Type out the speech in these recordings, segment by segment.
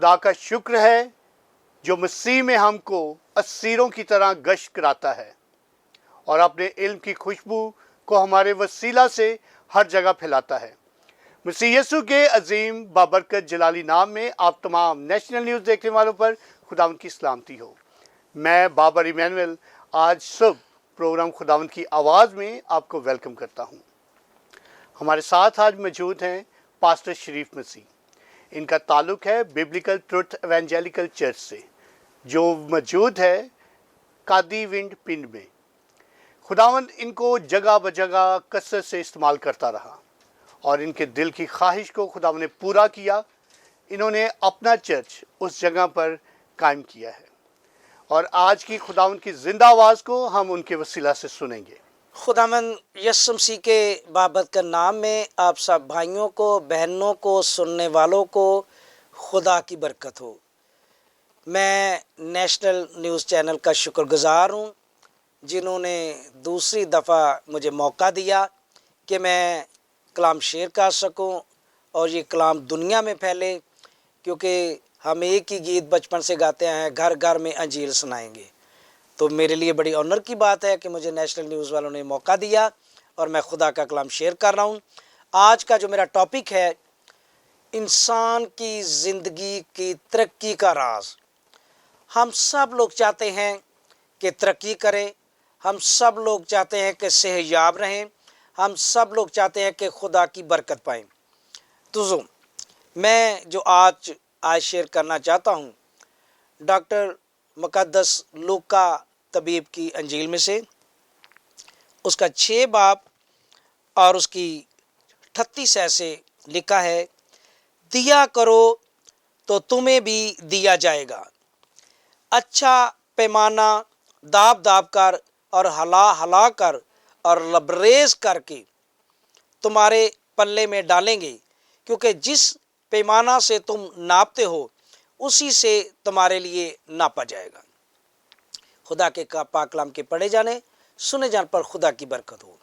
خدا کا شکر ہے جو مسیح میں ہم کو اسیروں کی طرح گشت کراتا ہے اور اپنے علم کی خوشبو کو ہمارے وسیلہ سے ہر جگہ پھیلاتا ہے۔ مسیح یسوع کے عظیم بابرکت جلالی نام میں آپ تمام نیشنل نیوز دیکھنے والوں پر خداوند کی سلامتی ہو۔ میں بابر ایمینول آج صبح پروگرام خداوند کی آواز میں آپ کو ویلکم کرتا ہوں۔ ہمارے ساتھ آج موجود ہیں پاسٹر شریف مسیح۔ ان کا تعلق ہے ببلیکل ٹروتھ ایونجیلیکل چرچ سے، جو موجود ہے قادی ونڈ پنڈ میں۔ خداوند ان کو جگہ بجگہ کثرت سے استعمال کرتا رہا اور ان کے دل کی خواہش کو خداوند نے پورا کیا۔ انہوں نے اپنا چرچ اس جگہ پر قائم کیا ہے اور آج کی خداوند کی زندہ آواز کو ہم ان کے وسیلہ سے سنیں گے۔ خداوند یسوع مسیح کے بابت کا نام میں آپ سب بھائیوں کو، بہنوں کو، سننے والوں کو خدا کی برکت ہو۔ میں نیشنل نیوز چینل کا شکر گزار ہوں جنہوں نے دوسری دفعہ مجھے موقع دیا کہ میں کلام شیئر کر سکوں اور یہ کلام دنیا میں پھیلے، کیونکہ ہم ایک ہی گیت بچپن سے گاتے ہیں، گھر گھر میں انجیل سنائیں گے۔ تو میرے لیے بڑی آنر کی بات ہے کہ مجھے نیشنل نیوز والوں نے موقع دیا اور میں خدا کا کلام شیئر کر رہا ہوں۔ آج کا جو میرا ٹاپک ہے، انسان کی زندگی کی ترقی کا راز۔ ہم سب لوگ چاہتے ہیں کہ ترقی کریں، ہم سب لوگ چاہتے ہیں کہ صحت یاب رہیں، ہم سب لوگ چاہتے ہیں کہ خدا کی برکت پائیں۔ تو میں جو آج شیئر کرنا چاہتا ہوں ڈاکٹر مقدس لوکا طبیب کی انجیل میں سے، اس کا 6 باب اور اس کی 38 ایسے لکھا ہے، دیا کرو تو تمہیں بھی دیا جائے گا، اچھا پیمانہ داب داب کر اور ہلا ہلا کر اور لبریز کر کے تمہارے پلے میں ڈالیں گے، کیونکہ جس پیمانہ سے تم ناپتے ہو اسی سے تمہارے لیے ناپا جائے گا۔ خدا کے پاک کلام کے پڑھے جانے سنے جان پر خدا کی برکت ہو۔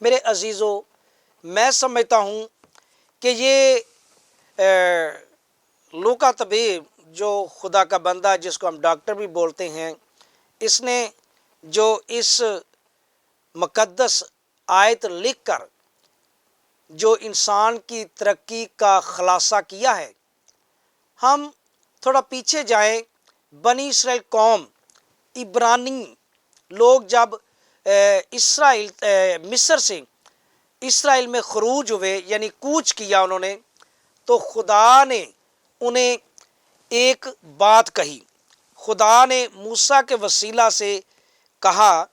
میرے عزیزو، میں سمجھتا ہوں کہ یہ لوکا طبیب جو خدا کا بندہ جس کو ہم ڈاکٹر بھی بولتے ہیں، اس نے جو اس مقدس آیت لکھ کر جو انسان کی ترقی کا خلاصہ کیا ہے، ہم تھوڑا پیچھے جائیں۔ بنی اسرائیل قوم، عبرانی لوگ جب مصر سے اسرائیل میں خروج ہوئے، یعنی کوچ کیا انہوں نے، تو خدا نے انہیں ایک بات کہی۔ خدا نے موسیٰ کے وسیلہ سے کہا،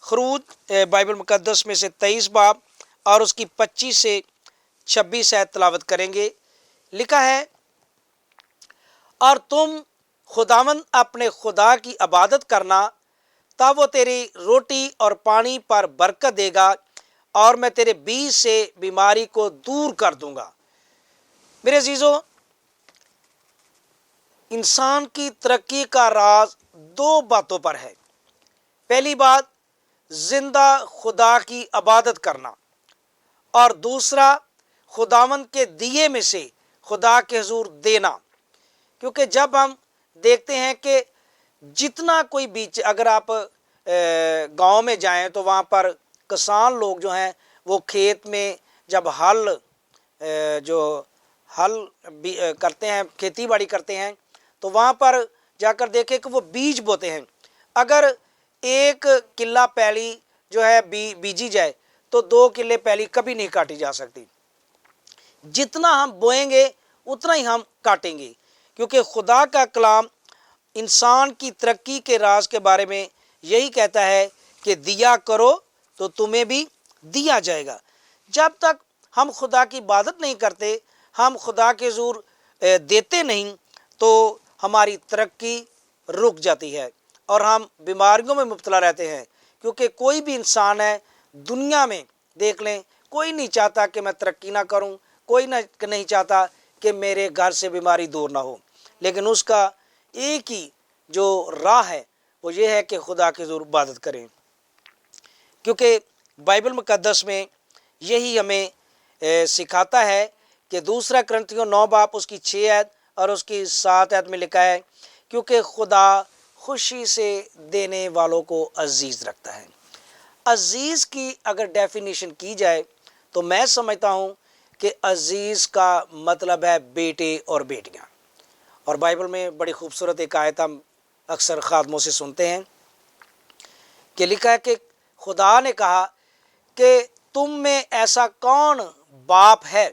خروج بائبل مقدس میں سے 23 باب اور اس کی 25 سے 26 آیت تلاوت کریں گے۔ لکھا ہے، اور تم خداوند اپنے خدا کی عبادت کرنا، تب وہ تیری روٹی اور پانی پر برکت دے گا اور میں تیرے بیچ سے بیماری کو دور کر دوں گا۔ میرے عزیزو، انسان کی ترقی کا راز 2 باتوں پر ہے۔ پہلی بات، زندہ خدا کی عبادت کرنا، اور دوسرا، خداوند کے دیے میں سے خدا کے حضور دینا۔ کیونکہ جب ہم دیکھتے ہیں کہ جتنا کوئی بیچ، اگر آپ گاؤں میں جائیں تو وہاں پر کسان لوگ جو ہیں وہ کھیت میں جب ہل کرتے ہیں، کھیتی باڑی کرتے ہیں، تو وہاں پر جا کر دیکھیں کہ وہ بیج بوتے ہیں۔ اگر 1 کلہ پیلی جو ہے بیجی جائے تو 2 کلے پیلی کبھی نہیں کاٹی جا سکتی۔ جتنا ہم بوئیں گے اتنا ہی ہم کاٹیں گے، کیونکہ خدا کا کلام انسان کی ترقی کے راز کے بارے میں یہی کہتا ہے کہ دیا کرو تو تمہیں بھی دیا جائے گا۔ جب تک ہم خدا کی عبادت نہیں کرتے، ہم خدا کے حضور دیتے نہیں، تو ہماری ترقی رک جاتی ہے اور ہم بیماریوں میں مبتلا رہتے ہیں۔ کیونکہ کوئی بھی انسان ہے دنیا میں، دیکھ لیں، کوئی نہیں چاہتا کہ میں ترقی نہ کروں، کوئی نہیں چاہتا کہ میرے گھر سے بیماری دور نہ ہو، لیکن اس کا ایک ہی جو راہ ہے وہ یہ ہے کہ خدا کے حضور عبادت کریں۔ کیونکہ بائبل مقدس میں یہی ہمیں سکھاتا ہے کہ 2 کرنتھیوں 9 باب اس کی 6 آیت اور اس کی 7 آیت میں لکھا ہے کیونکہ خدا خوشی سے دینے والوں کو عزیز رکھتا ہے۔ عزیز کی اگر ڈیفینیشن کی جائے تو میں سمجھتا ہوں کہ عزیز کا مطلب ہے بیٹے اور بیٹیاں، اور بائبل میں بڑی خوبصورت ایک آیت ہم اکثر خادموں سے سنتے ہیں کہ لکھا ہے کہ خدا نے کہا کہ تم میں ایسا کون باپ ہے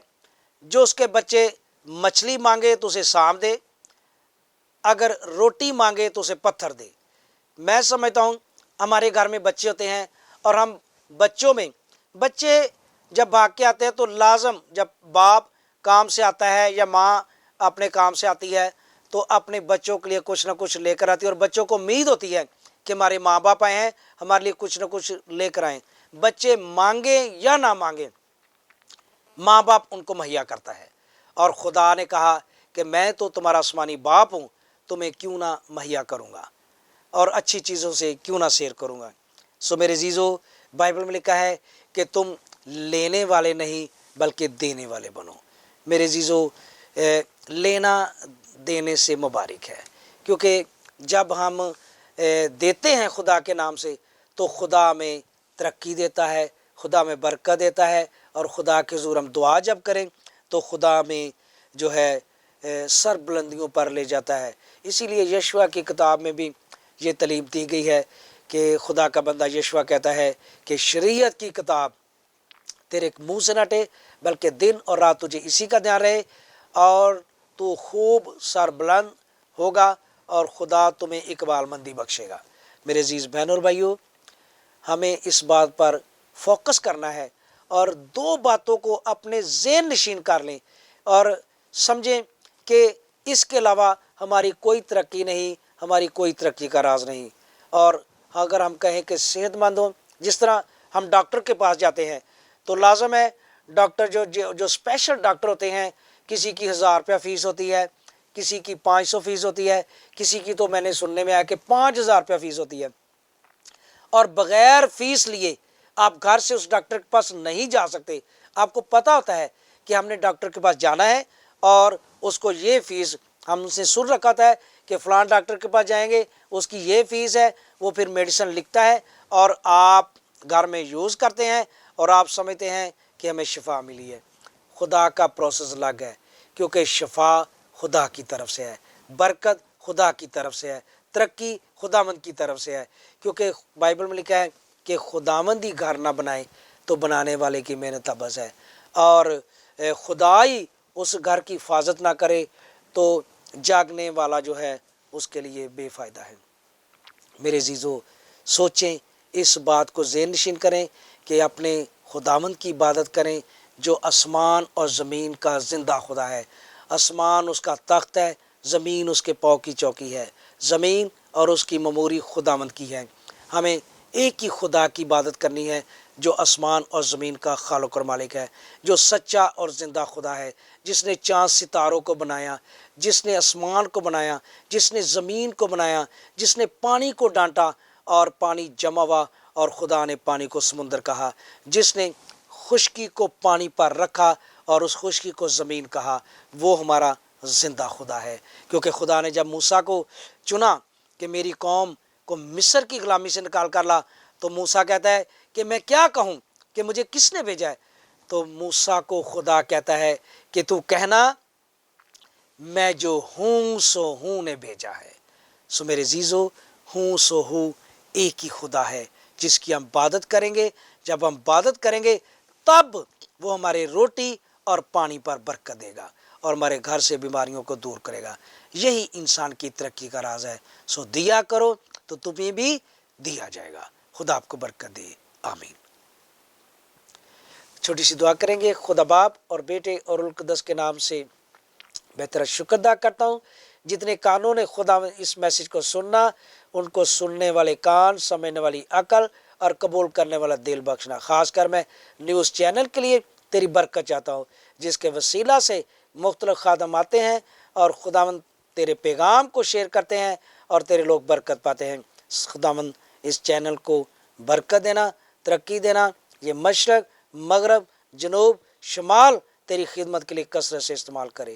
جو اس کے بچے مچھلی مانگے تو اسے سانپ دے، اگر روٹی مانگے تو اسے پتھر دے۔ میں سمجھتا ہوں ہمارے گھر میں بچے ہوتے ہیں اور ہم بچے جب بھاگ کے آتے ہیں تو لازم جب باپ کام سے آتا ہے یا ماں اپنے کام سے آتی ہے تو اپنے بچوں کے لیے کچھ نہ کچھ لے کر آتی ہے، اور بچوں کو امید ہوتی ہے کہ ہمارے ماں باپ آئے ہیں ہمارے لیے کچھ نہ کچھ لے کر آئیں۔ بچے مانگیں یا نہ مانگیں ماں باپ ان کو مہیا کرتا ہے، اور خدا نے کہا کہ میں تو تمہارا آسمانی باپ ہوں، تمہیں کیوں نہ مہیا کروں گا اور اچھی چیزوں سے کیوں نہ سیر کروں گا۔ سو میرے عزیزو، بائبل میں لکھا ہے کہ تم لینے والے نہیں بلکہ دینے والے بنو۔ میرے عزیزو، لینا دینے سے مبارک ہے، کیونکہ جب ہم دیتے ہیں خدا کے نام سے تو خدا میں ترقی دیتا ہے، خدا میں برکت دیتا ہے، اور خدا کے حضور ہم دعا جب کریں تو خدا میں جو ہے سر بلندیوں پر لے جاتا ہے۔ اسی لیے یشوع کی کتاب میں بھی یہ تعلیم دی گئی ہے کہ خدا کا بندہ یشوع کہتا ہے کہ شریعت کی کتاب تیرے منہ سے نہ ہٹے بلکہ دن اور رات تجھے اسی کا دھیان رہے، اور تو خوب سر بلند ہوگا اور خدا تمہیں اقبال مندی بخشے گا۔ میرے عزیز بہنوں اور بھائیوں، ہمیں اس بات پر فوکس کرنا ہے اور 2 باتوں کو اپنے ذہن نشین کر لیں اور سمجھیں کہ اس کے علاوہ ہماری کوئی ترقی نہیں، ہماری کوئی ترقی کا راز نہیں۔ اور اگر ہم کہیں کہ صحت مند ہوں، جس طرح ہم ڈاکٹر کے پاس جاتے ہیں تو لازم ہے ڈاکٹر جو اسپیشل ڈاکٹر ہوتے ہیں، کسی کی 1000 روپیہ فیس ہوتی ہے، کسی کی 500 فیس ہوتی ہے، کسی کی تو میں نے سننے میں آیا کہ 5000 روپیہ فیس ہوتی ہے، اور بغیر فیس لیے آپ گھر سے اس ڈاکٹر کے پاس نہیں جا سکتے۔ آپ کو پتہ ہوتا ہے کہ ہم نے ڈاکٹر کے پاس جانا ہے اور اس کو یہ فیس ہم سے سن رکھا تھا ہے کہ فلاں ڈاکٹر کے پاس جائیں گے اس کی یہ فیس ہے، وہ پھر میڈیسن لکھتا ہے اور آپ گھر میں یوز کرتے ہیں اور آپ سمجھتے ہیں کہ ہمیں شفا ملی ہے۔ خدا کا پروسیس الگ ہے، کیونکہ شفا خدا کی طرف سے ہے، برکت خدا کی طرف سے ہے، ترقی خداوند کی طرف سے ہے، کیونکہ بائبل میں لکھا ہے کہ خداوند ہی گھر نہ بنائے تو بنانے والے کی محنت ابس ہے، اور خدا ہی اس گھر کی حفاظت نہ کرے تو جاگنے والا جو ہے اس کے لیے بے فائدہ ہے۔ میرے عزیزو، سوچیں، اس بات کو ذہن نشین کریں کہ اپنے خداوند کی عبادت کریں جو آسمان اور زمین کا زندہ خدا ہے۔ آسمان اس کا تخت ہے، زمین اس کے پاؤں کی چوکی ہے، زمین اور اس کی مموری خداوند کی ہے۔ ہمیں ایک ہی خدا کی عبادت کرنی ہے جو آسمان اور زمین کا خالق اور مالک ہے، جو سچا اور زندہ خدا ہے، جس نے چاند ستاروں کو بنایا، جس نے آسمان کو بنایا، جس نے زمین کو بنایا، جس نے پانی کو ڈانٹا اور پانی جمع ہوا اور خدا نے پانی کو سمندر کہا، جس نے خشکی کو پانی پر رکھا اور اس خشکی کو زمین کہا، وہ ہمارا زندہ خدا ہے۔ کیونکہ خدا نے جب موسیٰ کو چنا کہ میری قوم کو مصر کی غلامی سے نکال کر لا، تو موسیٰ کہتا ہے کہ میں کیا کہوں کہ مجھے کس نے بھیجا ہے؟ تو موسیٰ کو خدا کہتا ہے کہ تو کہنا میں جو ہوں سو ہوں نے بھیجا ہے۔ سو میرے عزیزو، ہوں سو ہوں ایک ہی خدا ہے جس کی ہم عبادت کریں گے۔ جب ہم عبادت کریں گے تب وہ ہمارے روٹی اور پانی پر برکت دے گا اور ہمارے گھر سے بیماریوں کو دور کرے گا۔ یہی انسان کی ترقی کا راز ہے۔ سو دیا کرو تو تمہیں بھی دیا جائے گا۔ خدا آپ کو برکت دے، آمین۔ چھوٹی سی دعا کریں گے۔ خدا باپ اور بیٹے اور روح القدس کے نام سے بہتر شکر ادا کرتا ہوں جتنے کانوں نے خدا اس میسیج کو سننا، ان کو سننے والے کان، سمجھنے والی عقل اور قبول کرنے والا دل بخشنا۔ خاص کر میں نیوز چینل کے لیے تیری برکت چاہتا ہوں، جس کے وسیلہ سے مختلف خادم آتے ہیں اور خداوند تیرے پیغام کو شیئر کرتے ہیں اور تیرے لوگ برکت پاتے ہیں۔ خداوند اس چینل کو برکت دینا، ترقی دینا، یہ مشرق، مغرب، جنوب، شمال تیری خدمت کے لیے کثرت سے استعمال کرے۔